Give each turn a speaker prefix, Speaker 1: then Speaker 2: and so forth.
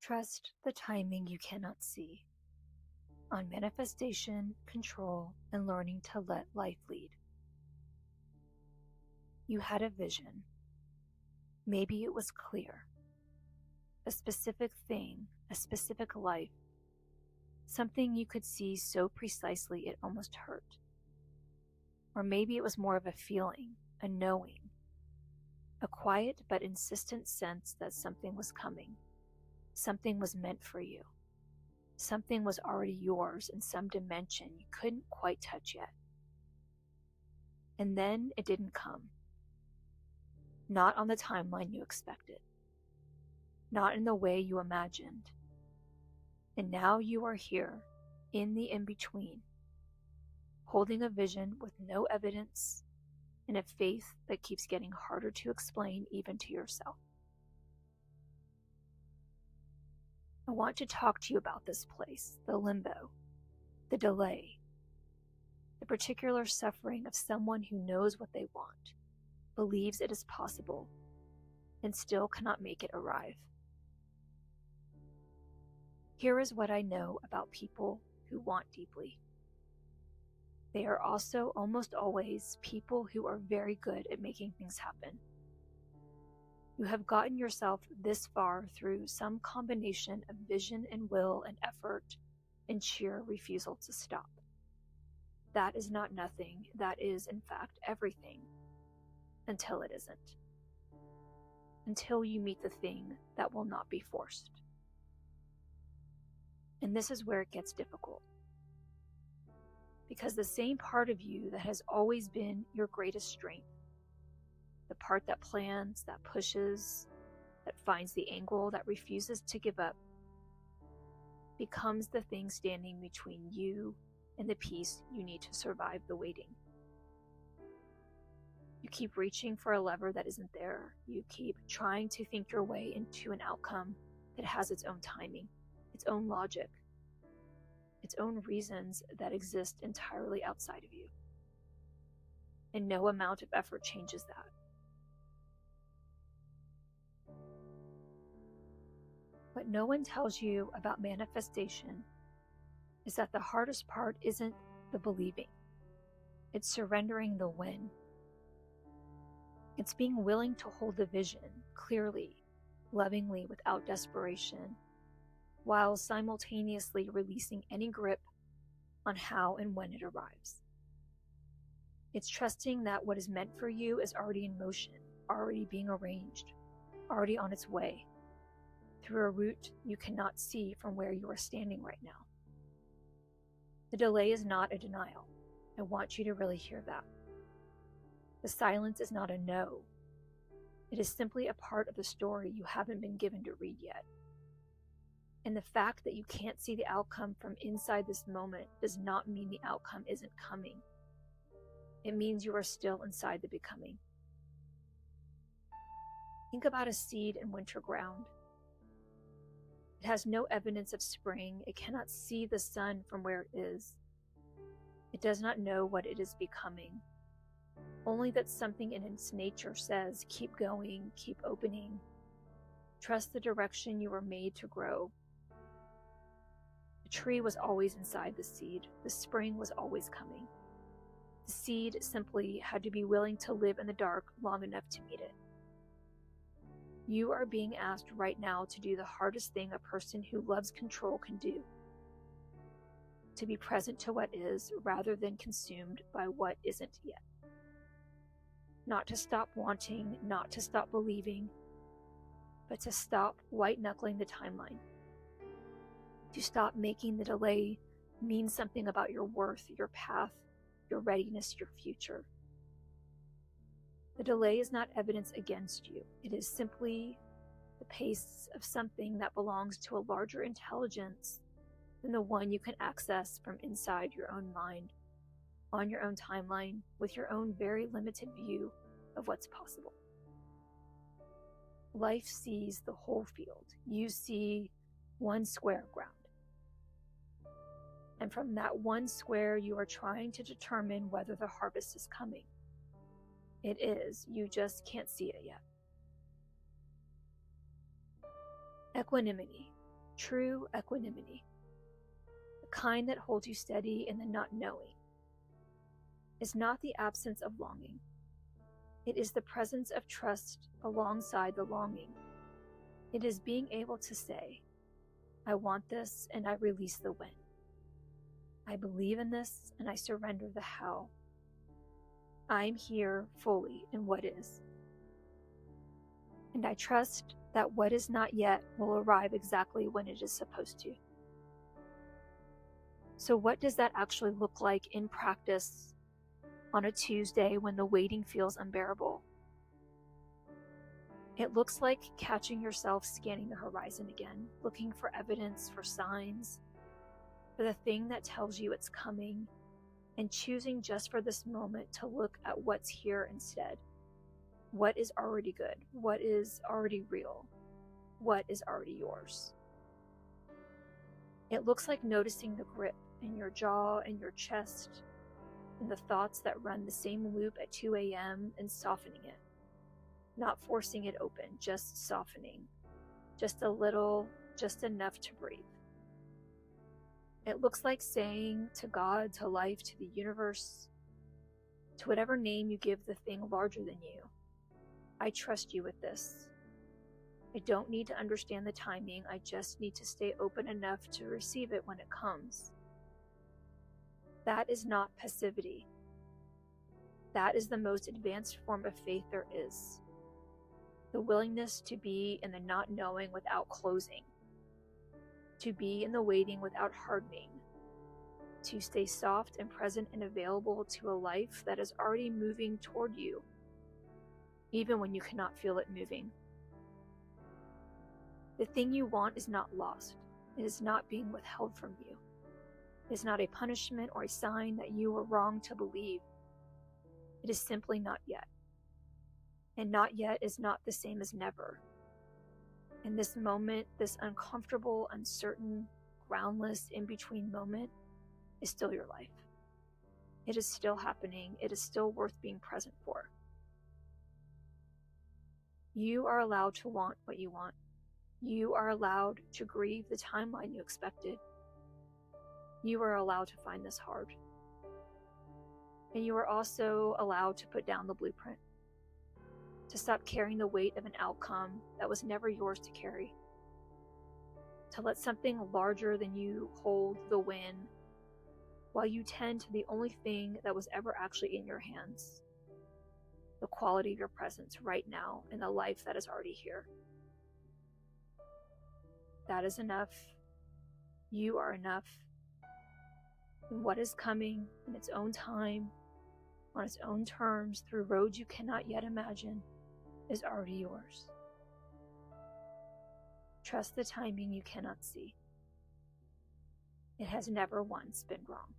Speaker 1: Trust the timing you cannot see. On manifestation, control, and learning to let life lead. You had a vision. Maybe it was clear. A specific thing, a specific life. Something you could see so precisely it almost hurt. Or maybe it was more of a feeling, a knowing. A quiet but insistent sense that something was coming. Something was meant for you. Something was already yours in some dimension you couldn't quite touch yet. And then it didn't come. Not on the timeline you expected. Not in the way you imagined. And now you are here, in the in-between, holding a vision with no evidence and a faith that keeps getting harder to explain even to yourself. I want to talk to you about this place, the limbo, the delay, the particular suffering of someone who knows what they want, believes it is possible, and still cannot make it arrive. Here is what I know about people who want deeply. They are also almost always people who are very good at making things happen. You have gotten yourself this far through some combination of vision and will and effort and sheer refusal to stop. That is not nothing. That is, in fact, everything. Until it isn't. Until you meet the thing that will not be forced. And this is where it gets difficult. Because the same part of you that has always been your greatest strength, the part that plans, that pushes, that finds the angle, that refuses to give up, becomes the thing standing between you and the peace you need to survive the waiting. You keep reaching for a lever that isn't there. You keep trying to think your way into an outcome that has its own timing, its own logic, its own reasons that exist entirely outside of you. And no amount of effort changes that. What no one tells you about manifestation is that the hardest part isn't the believing. It's surrendering the when. It's being willing to hold the vision clearly, lovingly, without desperation, while simultaneously releasing any grip on how and when it arrives. It's trusting that what is meant for you is already in motion, already being arranged, already on its way, through a route you cannot see from where you are standing right now. The delay is not a denial. I want you to really hear that. The silence is not a no. It is simply a part of the story you haven't been given to read yet. And the fact that you can't see the outcome from inside this moment does not mean the outcome isn't coming. It means you are still inside the becoming. Think about a seed in winter ground. It has no evidence of spring. It cannot see the sun from where it is. It does not know what it is becoming. Only that something in its nature says, keep going, keep opening. Trust the direction you were made to grow. The tree was always inside the seed. The spring was always coming. The seed simply had to be willing to live in the dark long enough to meet it. You are being asked right now to do the hardest thing a person who loves control can do. To be present to what is rather than consumed by what isn't yet. Not to stop wanting, not to stop believing, but to stop white-knuckling the timeline. To stop making the delay mean something about your worth, your path, your readiness, your future. The delay is not evidence against you. It is simply the pace of something that belongs to a larger intelligence than the one you can access from inside your own mind, on your own timeline, with your own very limited view of what's possible. Life sees the whole field. You see one square of ground. And from that one square, you are trying to determine whether the harvest is coming. It is. You just can't see it yet. Equanimity. True equanimity, the kind that holds you steady in the not knowing, is not the absence of longing. It is the presence of trust alongside the longing. It is being able to say, I want this and I release the when. I believe in this and I surrender the how. I'm here fully in what is. And I trust that what is not yet will arrive exactly when it is supposed to. So what does that actually look like in practice on a Tuesday when the waiting feels unbearable? It looks like catching yourself scanning the horizon again, looking for evidence, for signs, for the thing that tells you it's coming, and choosing just for this moment to look at what's here instead. What is already good? What is already real? What is already yours? It looks like noticing the grip in your jaw and your chest, and the thoughts that run the same loop at 2 a.m. and softening it. Not forcing it open, just softening. Just a little, just enough to breathe. It looks like saying to God, to life, to the universe, to whatever name you give the thing larger than you, I trust you with this. I don't need to understand the timing, I just need to stay open enough to receive it when it comes. That is not passivity. That is the most advanced form of faith there is. The willingness to be in the not knowing without closing, to be in the waiting without hardening, to stay soft and present and available to a life that is already moving toward you, even when you cannot feel it moving. The thing you want is not lost. It is not being withheld from you. It is not a punishment or a sign that you were wrong to believe. It is simply not yet. And not yet is not the same as never. And this moment, this uncomfortable, uncertain, groundless, in-between moment is still your life. It is still happening. It is still worth being present for. You are allowed to want what you want. You are allowed to grieve the timeline you expected. You are allowed to find this hard. And you are also allowed to put down the blueprint, to stop carrying the weight of an outcome that was never yours to carry, to let something larger than you hold the win while you tend to the only thing that was ever actually in your hands, the quality of your presence right now in the life that is already here. That is enough. You are enough. And what is coming in its own time, on its own terms, through roads you cannot yet imagine, is already yours. Trust the timing you cannot see. It has never once been wrong.